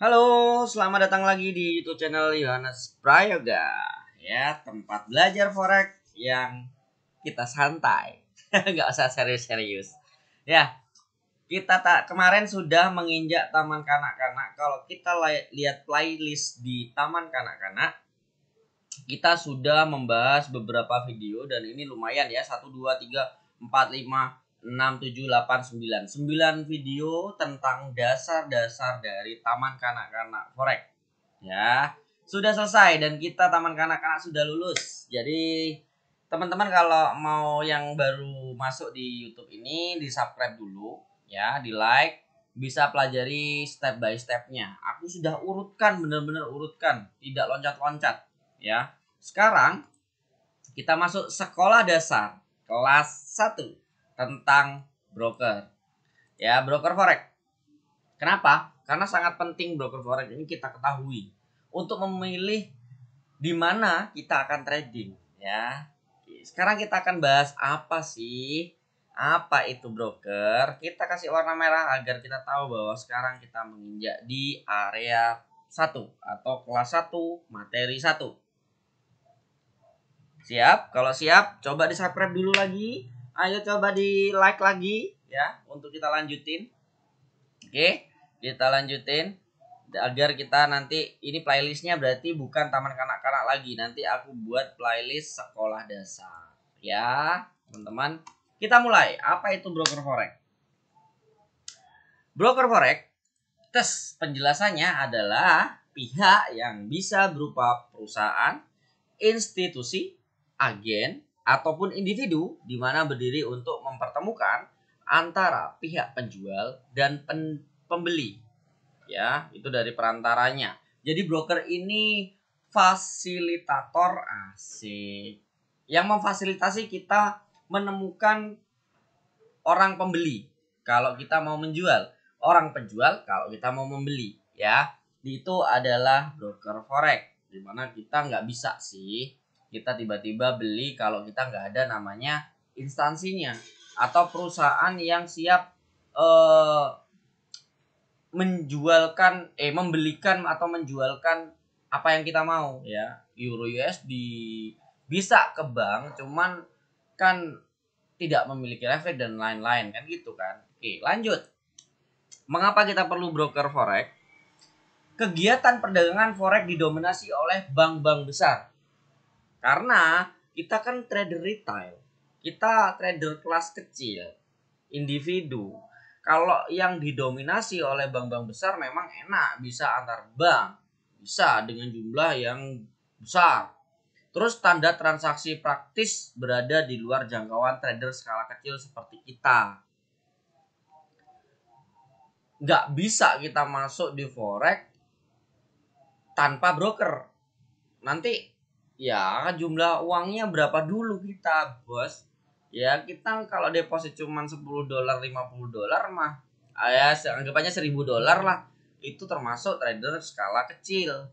Halo, selamat datang lagi di YouTube channel Yohanes Prayoga. Ya, tempat belajar forex yang kita santai. Nggak usah serius-serius. Ya, kita kemarin sudah menginjak Taman Kanak-Kanak. Kalau kita lihat playlist di Taman Kanak-Kanak, kita sudah membahas beberapa video dan ini lumayan ya, 1 2 3 4 5 6 7 8 9 9 video tentang dasar-dasar dari Taman Kanak-Kanak forex. Ya, sudah selesai dan kita Taman Kanak-Kanak sudah lulus. Jadi teman-teman kalau mau yang baru masuk di YouTube ini, di subscribe dulu ya, di like, bisa pelajari step by stepnya. Aku sudah urutkan, benar-benar urutkan, tidak loncat-loncat ya. Sekarang kita masuk sekolah dasar kelas 1 tentang broker. Ya, broker forex. Kenapa? Karena sangat penting broker forex ini kita ketahui untuk memilih di mana kita akan trading ya. Sekarang kita akan bahas apa itu broker. Kita kasih warna merah agar kita tahu bahwa sekarang kita menginjak di area 1 atau kelas 1 materi 1. Siap? Kalau siap, coba di subscribe dulu lagi. Ayo coba di like lagi ya untuk kita lanjutin. Oke, kita lanjutin agar kita nanti ini playlistnya berarti bukan Taman Kanak-Kanak lagi. Nanti aku buat playlist sekolah dasar. Ya, teman-teman. Kita mulai. Apa itu broker forex? Broker forex, penjelasannya adalah pihak yang bisa berupa perusahaan, institusi, agen, ataupun individu di mana berdiri untuk mempertemukan antara pihak penjual dan pembeli. Ya, itu dari perantaranya. Jadi broker ini fasilitator asik yang memfasilitasi kita menemukan orang pembeli kalau kita mau menjual, orang penjual kalau kita mau membeli ya. Itu adalah broker forex, dimana kita nggak bisa sih kita tiba-tiba beli kalau kita nggak ada namanya instansinya atau perusahaan yang siap membelikan atau menjualkan apa yang kita mau ya. Euro USD bisa ke bank, cuman kan tidak memiliki efek dan lain-lain kan gitu kan. Oke, lanjut. Mengapa kita perlu broker forex? Kegiatan perdagangan forex didominasi oleh bank-bank besar. Karena kita kan trader retail. Kita trader kelas kecil, individu. Kalau yang didominasi oleh bank-bank besar memang enak, bisa antar bank, bisa dengan jumlah yang besar. Terus standar transaksi praktis berada di luar jangkauan trader skala kecil seperti kita. Nggak bisa kita masuk di forex tanpa broker. Nanti ya jumlah uangnya berapa dulu kita, bos? Ya kita kalau deposit cuma 10 dolar, 50 dolar mah ya anggapannya 1000 dolar lah. Itu termasuk trader skala kecil.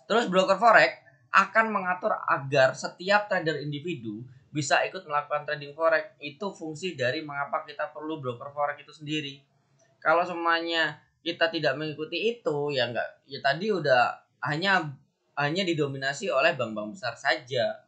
Terus broker forex akan mengatur agar setiap trader individu bisa ikut melakukan trading forex. Itu fungsi dari mengapa kita perlu broker forex itu sendiri. Kalau semuanya kita tidak mengikuti itu ya enggak, ya tadi udah hanya didominasi oleh bank-bank besar saja.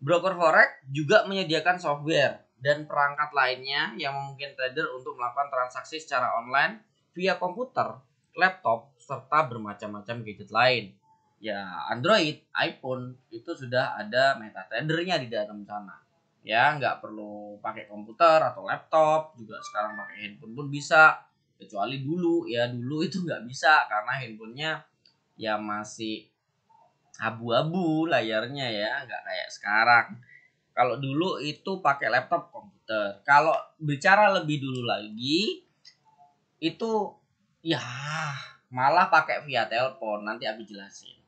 Broker forex juga menyediakan software dan perangkat lainnya yang memungkinkan trader untuk melakukan transaksi secara online via komputer, laptop, serta bermacam-macam gadget lain. Ya, Android, iPhone itu sudah ada MetaTrader-nya di dalam sana. Ya, nggak perlu pakai komputer atau laptop, juga sekarang pakai handphone pun bisa. Kecuali dulu itu nggak bisa karena handphonenya ya masih abu-abu layarnya ya, nggak kayak sekarang. Kalau dulu itu pakai laptop komputer. Kalau bicara lebih dulu lagi itu ya malah pakai via telepon, nanti aku jelasin.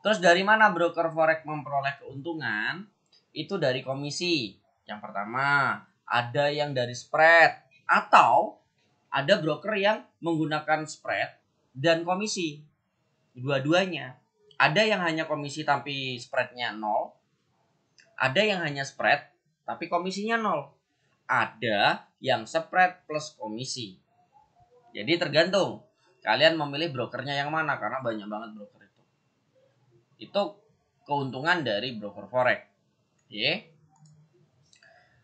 Terus dari mana broker forex memperoleh keuntungan? Itu dari komisi. Yang pertama, ada yang dari spread atau ada broker yang menggunakan spread dan komisi. Dua-duanya. Ada yang hanya komisi tapi spreadnya 0. Ada yang hanya spread tapi komisinya 0. Ada yang spread plus komisi. Jadi tergantung. Kalian memilih brokernya yang mana karena banyak banget broker itu. Itu keuntungan dari broker forex. Oke.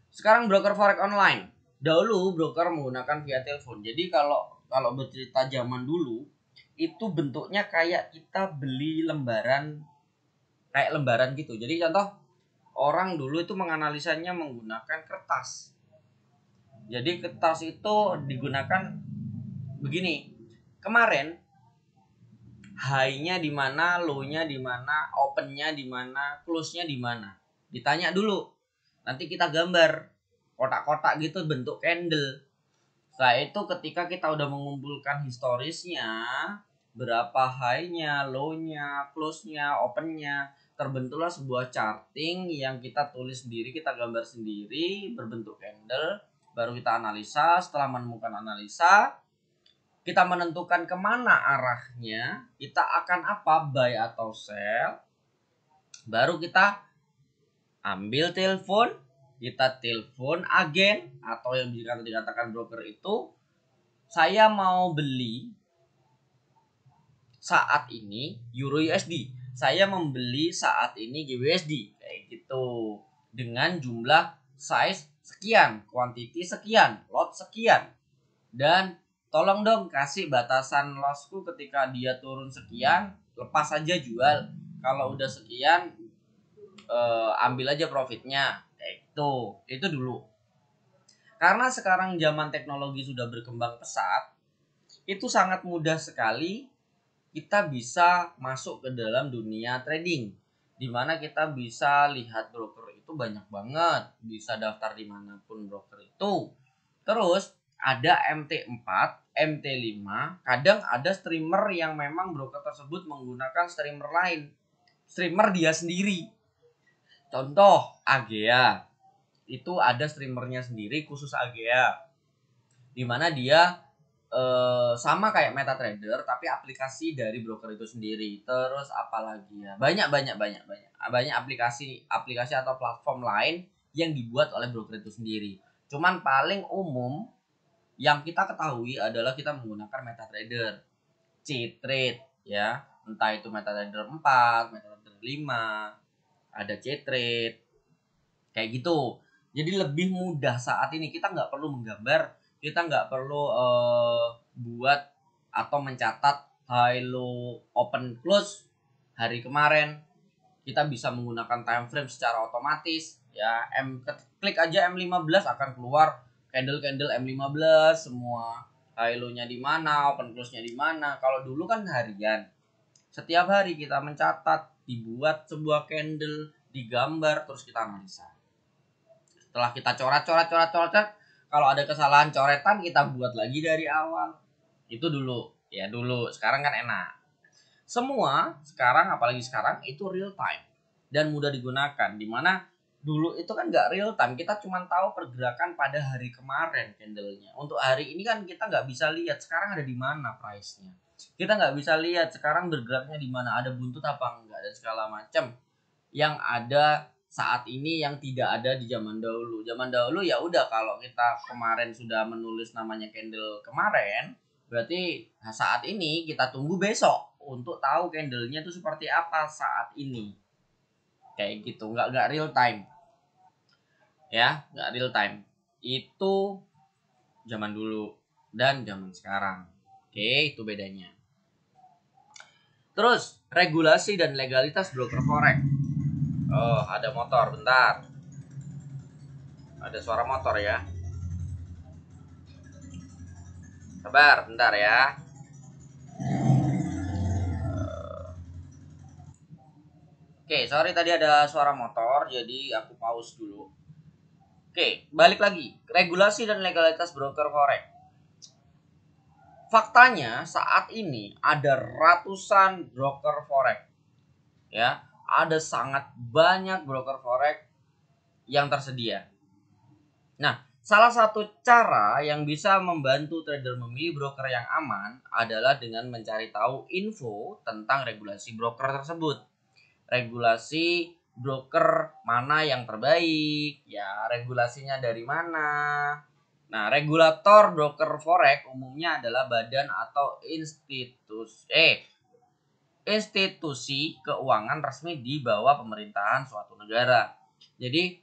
Sekarang broker forex online. Dahulu broker menggunakan via telepon. Jadi kalau bercerita zaman dulu itu bentuknya kayak kita beli lembaran, kayak lembaran gitu. Jadi contoh, orang dulu itu menganalisanya menggunakan kertas. Jadi kertas itu digunakan begini. Kemarin high-nya di mana, low-nya di mana, open-nya di mana, close-nya di mana. Ditanya dulu. Nanti kita gambar kotak-kotak gitu bentuk candle. Setelah itu ketika kita udah mengumpulkan historisnya, berapa high-nya, low-nya, close-nya, open-nya, terbentuklah sebuah charting yang kita tulis sendiri, kita gambar sendiri berbentuk candle. Baru kita analisa. Setelah menemukan analisa, kita menentukan kemana arahnya, kita akan apa, buy atau sell. Baru kita ambil telepon, kita telepon agen atau yang bisa dikatakan broker itu, saya mau beli saat ini Euro USD, saya membeli saat ini GBUSD, kayak gitu, dengan jumlah size sekian, quantity sekian, lot sekian, dan tolong dong kasih batasan lossku ketika dia turun sekian, lepas aja jual, kalau udah sekian ambil aja profitnya, kayak gitu. Itu dulu. Karena sekarang zaman teknologi sudah berkembang pesat, itu sangat mudah sekali kita bisa masuk ke dalam dunia trading, dimana kita bisa lihat broker itu banyak banget, bisa daftar dimanapun broker itu. Terus ada MT4, MT5, kadang ada streamer yang memang broker tersebut menggunakan streamer lain, streamer dia sendiri. Contoh Agea, itu ada streamernya sendiri khusus Agea, dimana dia sama kayak MetaTrader tapi aplikasi dari broker itu sendiri. Terus apalagi ya, banyak aplikasi atau platform lain yang dibuat oleh broker itu sendiri. Cuman paling umum yang kita ketahui adalah kita menggunakan MetaTrader, C-Trade ya, entah itu MetaTrader 4, MetaTrader 5, ada C-Trade, kayak gitu. Jadi lebih mudah saat ini, kita nggak perlu menggambar, kita nggak perlu buat atau mencatat high low open close hari kemarin. Kita bisa menggunakan time frame secara otomatis ya. Klik aja M15 akan keluar candle M15 semua, high low-nya di mana, open close-nya di mana. Kalau dulu kan harian, setiap hari kita mencatat, dibuat sebuah candle, digambar, terus kita analisa. Setelah kita coret, kalau ada kesalahan coretan kita buat lagi dari awal. Itu dulu ya, dulu. Sekarang kan enak. Semua sekarang, apalagi sekarang, itu real time dan mudah digunakan. Dimana dulu itu kan nggak real time, kita cuma tahu pergerakan pada hari kemarin candlenya. Untuk hari ini kan kita nggak bisa lihat sekarang ada di mana price-nya. Kita nggak bisa lihat sekarang bergeraknya di mana, ada buntut apa enggak, dan segala macam yang ada saat ini yang tidak ada di zaman dahulu. Zaman dahulu ya udah, kalau kita kemarin sudah menulis namanya candle kemarin, berarti saat ini kita tunggu besok untuk tahu candlenya itu seperti apa saat ini. Kayak gitu, nggak real time. Ya, nggak real time. Itu zaman dulu dan zaman sekarang. Oke, itu bedanya. Terus, regulasi dan legalitas broker forex. Oh, ada motor, bentar. Ada suara motor ya. Sabar, bentar ya. Oke, sorry tadi ada suara motor, jadi aku pause dulu. Oke, balik lagi. Regulasi dan legalitas broker forex. Faktanya saat ini ada ratusan broker forex. Ya, ada sangat banyak broker forex yang tersedia. Nah, salah satu cara yang bisa membantu trader memilih broker yang aman adalah dengan mencari tahu info tentang regulasi broker tersebut. Regulasi broker mana yang terbaik, ya regulasinya dari mana, Nah, regulator broker forex umumnya adalah badan atau institusi keuangan resmi di bawah pemerintahan suatu negara. Jadi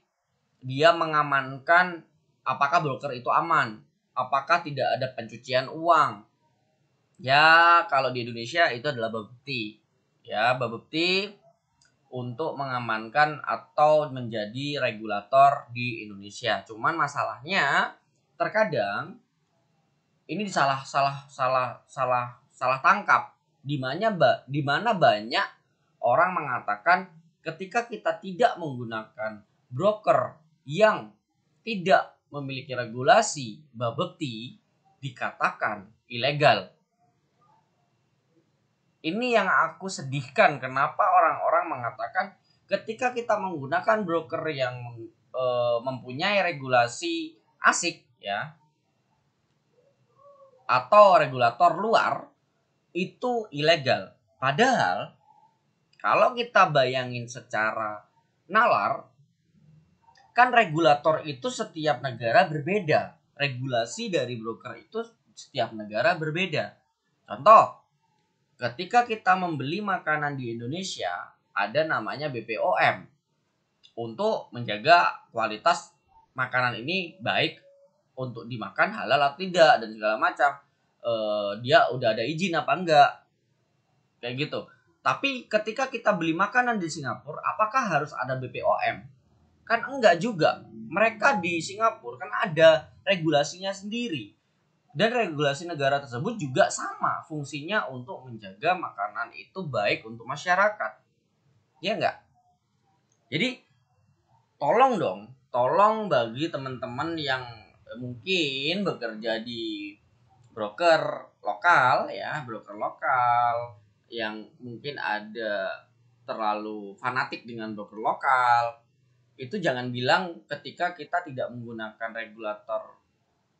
dia mengamankan apakah broker itu aman, apakah tidak ada pencucian uang. Ya, kalau di Indonesia itu adalah Bapepti. Ya, Bapepti untuk mengamankan atau menjadi regulator di Indonesia. Cuman masalahnya terkadang ini salah tangkap, di mana banyak orang mengatakan ketika kita tidak menggunakan broker yang tidak memiliki regulasi Bapepti dikatakan ilegal. Ini yang aku sedihkan, kenapa orang-orang mengatakan ketika kita menggunakan broker yang mempunyai regulasi asik ya atau regulator luar itu ilegal. Padahal kalau kita bayangin secara nalar, kan regulator itu setiap negara berbeda. Regulasi dari broker itu setiap negara berbeda. Contoh, ketika kita membeli makanan di Indonesia, ada namanya BPOM untuk menjaga kualitas makanan ini baik untuk dimakan, halal atau tidak, dan segala macam. Dia udah ada izin apa enggak, kayak gitu. Tapi ketika kita beli makanan di Singapura, apakah harus ada BPOM? Kan enggak juga. Mereka di Singapura kan ada regulasinya sendiri. Dan regulasi negara tersebut juga sama fungsinya untuk menjaga makanan itu baik untuk masyarakat. Ya enggak? Jadi tolong bagi teman-teman yang mungkin bekerja di broker lokal yang mungkin ada terlalu fanatik dengan broker lokal, itu jangan bilang ketika kita tidak menggunakan regulator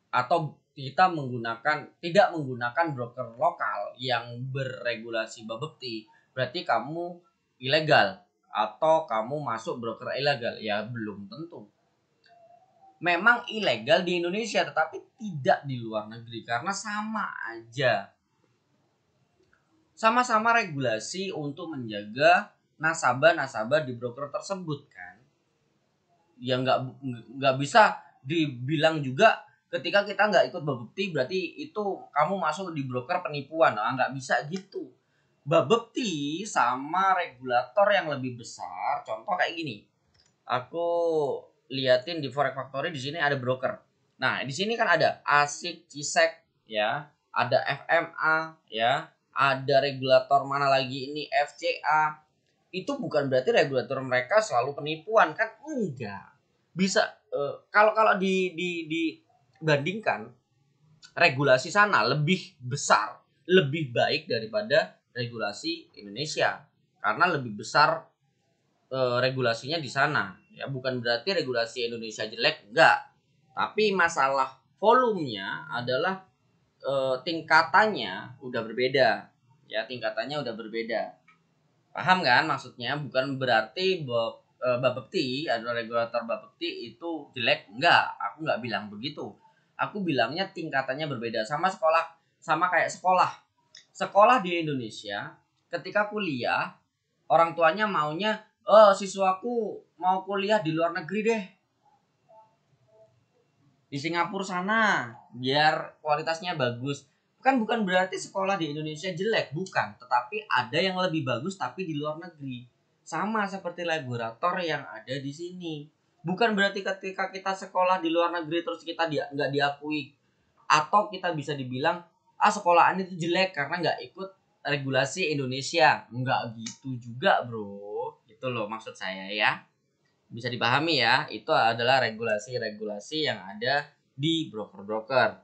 atau kita tidak menggunakan broker lokal yang beregulasi Bapepti berarti kamu ilegal atau kamu masuk broker ilegal. Ya belum tentu. Memang ilegal di Indonesia tetapi tidak di luar negeri karena sama aja. Sama-sama regulasi untuk menjaga nasabah-nasabah di broker tersebut kan. Ya nggak bisa dibilang juga ketika kita nggak ikut Bapepti berarti itu kamu masuk di broker penipuan. Nah, nggak bisa gitu. Bapepti sama regulator yang lebih besar. Contoh kayak gini. Aku liatin di Forex Factory, di sini ada broker. Nah, di sini kan ada ASIC, CISEC ya, ada FMA ya, ada regulator mana lagi ini FCA. Itu bukan berarti regulator mereka selalu penipuan kan, enggak. Bisa kalau dibandingkan regulasi sana lebih besar, lebih baik daripada regulasi Indonesia karena lebih besar regulasinya di sana. Ya bukan berarti regulasi Indonesia jelek, enggak. Tapi masalah volumenya adalah tingkatannya udah berbeda. Ya, tingkatannya udah berbeda. Paham kan maksudnya? Bukan berarti Bapepti adalah regulator Bapepti itu jelek, enggak. Aku enggak bilang begitu. Aku bilangnya tingkatannya berbeda, sama kayak sekolah. Sekolah di Indonesia ketika kuliah, orang tuanya maunya, "Oh, siswaku mau kuliah di luar negeri deh. Di Singapura sana biar kualitasnya bagus." Kan bukan berarti sekolah di Indonesia jelek, bukan, tetapi ada yang lebih bagus tapi di luar negeri. Sama seperti regulator yang ada di sini. Bukan berarti ketika kita sekolah di luar negeri terus kita nggak diakui atau kita bisa dibilang sekolahan itu jelek karena nggak ikut regulasi Indonesia. Nggak gitu juga, bro. Itu loh maksud saya ya. Bisa dipahami ya, itu adalah regulasi-regulasi yang ada di broker-broker.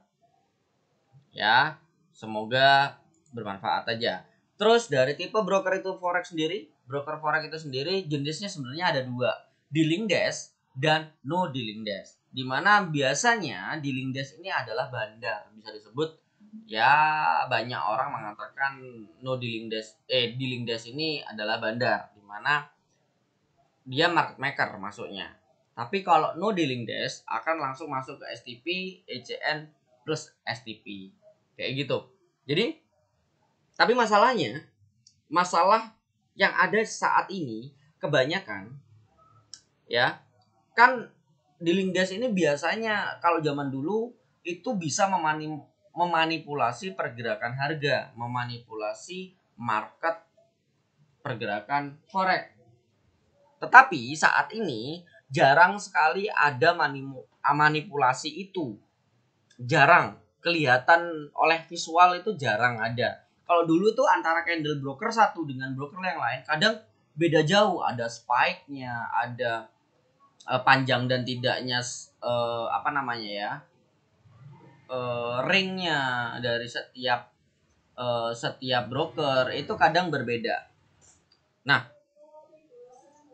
Ya, semoga bermanfaat aja. Terus dari tipe broker itu forex sendiri, broker forex itu sendiri jenisnya sebenarnya ada dua, dealing desk dan no dealing desk. Dimana biasanya dealing desk ini adalah bandar, bisa disebut ya banyak orang mengatakan dealing desk ini adalah bandar, dimana dia market maker masuknya. Tapi kalau no dealing desk akan langsung masuk ke STP, ECN plus STP. Kayak gitu. Jadi, tapi masalah yang ada saat ini kebanyakan ya, kan dealing desk ini biasanya kalau zaman dulu itu bisa memanipulasi pergerakan harga, memanipulasi market pergerakan forex. Tetapi saat ini jarang sekali ada manipulasi itu. Jarang. Kelihatan oleh visual itu jarang ada. Kalau dulu tuh antara candle broker satu dengan broker yang lain kadang beda jauh. Ada spike-nya, ada panjang dan tidaknya ringnya dari setiap broker itu kadang berbeda. Nah,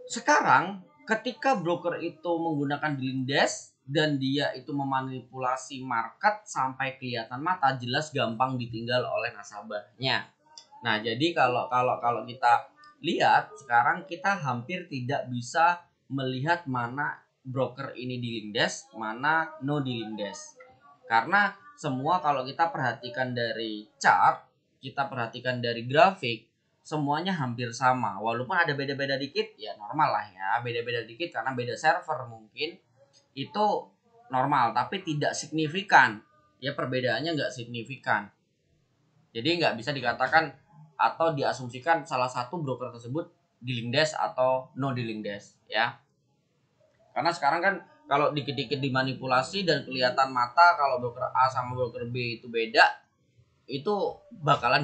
sekarang ketika broker itu menggunakan dealing desk dan dia itu memanipulasi market sampai kelihatan mata, jelas gampang ditinggal oleh nasabahnya. Nah, jadi kalau kita lihat sekarang kita hampir tidak bisa melihat mana broker ini dealing desk, mana no dealing desk. Karena semua kalau kita perhatikan dari chart, kita perhatikan dari grafik, semuanya hampir sama. Walaupun ada beda-beda dikit, ya normal lah ya. Beda-beda dikit karena beda server mungkin. Itu normal, tapi tidak signifikan. Ya perbedaannya nggak signifikan. Jadi nggak bisa dikatakan atau diasumsikan salah satu broker tersebut dealing desk atau no dealing desk ya. Karena sekarang kan kalau dikit-dikit dimanipulasi dan kelihatan mata kalau broker A sama broker B itu beda, itu bakalan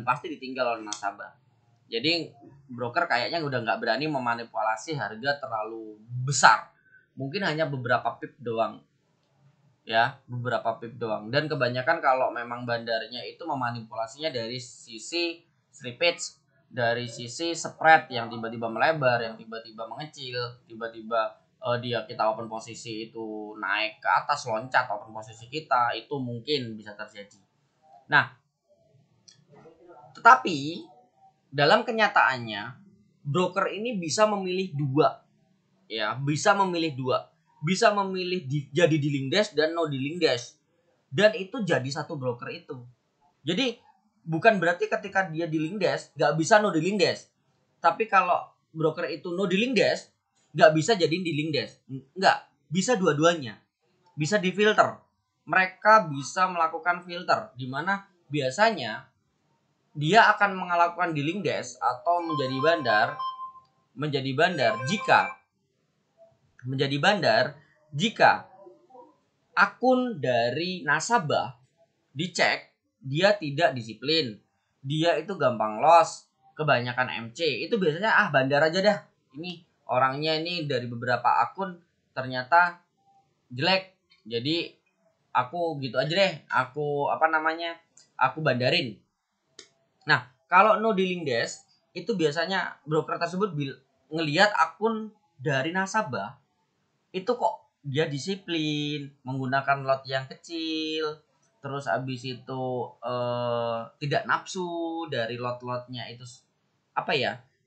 pasti ditinggal oleh nasabah. Jadi broker kayaknya udah nggak berani memanipulasi harga terlalu besar, mungkin hanya beberapa pip doang ya, beberapa pip doang. Dan kebanyakan kalau memang bandarnya itu memanipulasinya dari sisi slippage, dari sisi spread yang tiba-tiba melebar, yang tiba-tiba mengecil, tiba-tiba kita open posisi itu naik ke atas, loncat open posisi kita, itu mungkin bisa terjadi. Nah, tetapi dalam kenyataannya broker ini bisa memilih dua, bisa memilih jadi dealing desk dan no dealing desk, dan itu jadi satu broker itu. Jadi bukan berarti ketika dia dealing desk nggak bisa no dealing desk, tapi kalau broker itu no dealing desk nggak bisa jadi dealing desk, nggak bisa, dua-duanya bisa difilter. Mereka bisa melakukan filter di mana biasanya dia akan melakukan dealing desk atau menjadi bandar jika akun dari nasabah dicek dia tidak disiplin, dia itu gampang loss, kebanyakan MC, itu biasanya bandar aja dah. Ini orangnya ini dari beberapa akun ternyata jelek, jadi aku gitu aja deh, aku bandarin. Nah, kalau no dealing desk itu biasanya broker tersebut ngelihat akun dari nasabah itu kok dia disiplin, menggunakan lot yang kecil, terus abis itu tidak nafsu dari lot-lotnya itu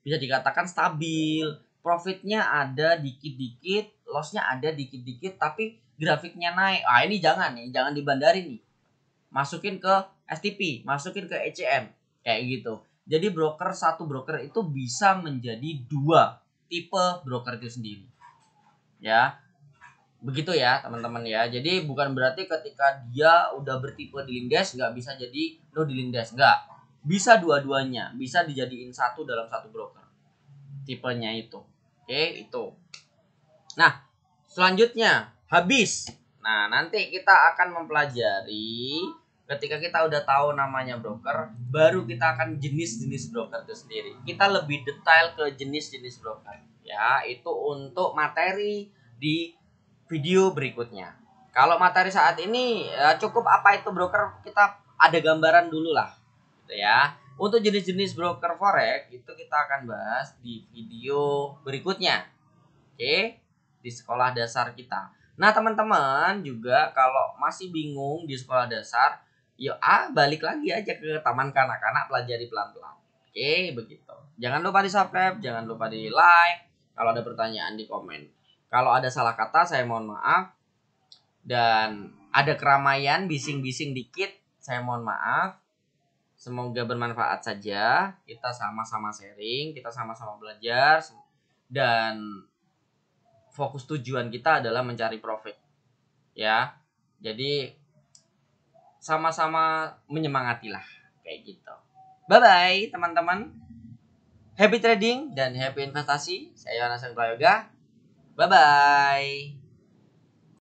bisa dikatakan stabil, profitnya ada dikit-dikit, lossnya ada dikit-dikit, tapi grafiknya naik. Ini jangan dibandarin nih, masukin ke STP, masukin ke ECM kayak gitu. Jadi satu broker itu bisa menjadi dua tipe broker itu sendiri ya. Begitu ya teman-teman ya. Jadi bukan berarti ketika dia udah bertipe dealing desk nggak bisa jadi no dealing desk, nggak, bisa dua-duanya, bisa dijadiin satu dalam satu broker tipenya itu. Oke, itu. Nah, selanjutnya habis. Nah, nanti kita akan mempelajari ketika kita udah tahu namanya broker, baru kita akan jenis-jenis broker itu sendiri. Kita lebih detail ke jenis-jenis broker ya, itu untuk materi di video berikutnya. Kalau materi saat ini ya cukup apa itu broker, kita ada gambaran dulu lah gitu ya. Untuk jenis-jenis broker forex itu kita akan bahas di video berikutnya. Oke, di sekolah dasar kita. Nah, teman-teman juga kalau masih bingung di sekolah dasar, yuk balik lagi aja ke taman kanak-kanak, pelajari pelan-pelan. Oke, begitu. Jangan lupa di subscribe, jangan lupa di like. Kalau ada pertanyaan di komen. Kalau ada salah kata saya mohon maaf. Dan ada keramaian, bising-bising dikit, saya mohon maaf. Semoga bermanfaat saja. Kita sama-sama sharing, kita sama-sama belajar. Dan fokus tujuan kita adalah mencari profit. Ya. Jadi sama-sama menyemangatilah kayak gitu. Bye-bye teman-teman. Happy trading dan happy investasi. Saya Yohanes Prayoga. Bye-bye.